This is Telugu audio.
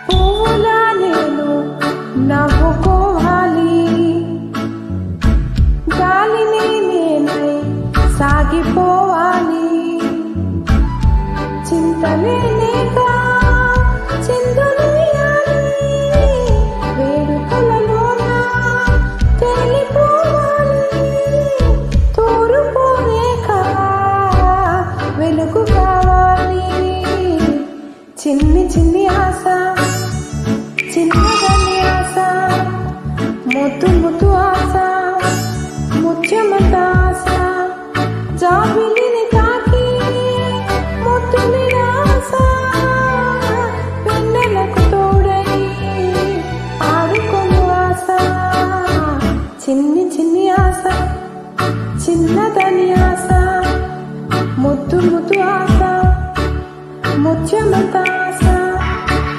పువ్వులా నేను నవ్వుకోవాలి, గాలిని నేనై సాగిపోవాలి. చింతలేనేగా చిందులేయాలి, వేడుకలలోన తేలిపోవాలి. తూరుపోలేక వెలుగు కావాలి. చిన్ని చిన్ని ఆశ, చిన్నదాని ఆశ, ముద్దు ముద్దు ఆశ, ముత్యమంత ఆశ, జాబిలిని తాకి ముద్దుని ఆశ, వెన్నెలకు తోడై ఆడుకొను ఆశ. చిన్ని చిన్ని ఆశ, చిన్నదాని ఆశ, ముద్దు ముద్దు ఆశ, ముత్యమంత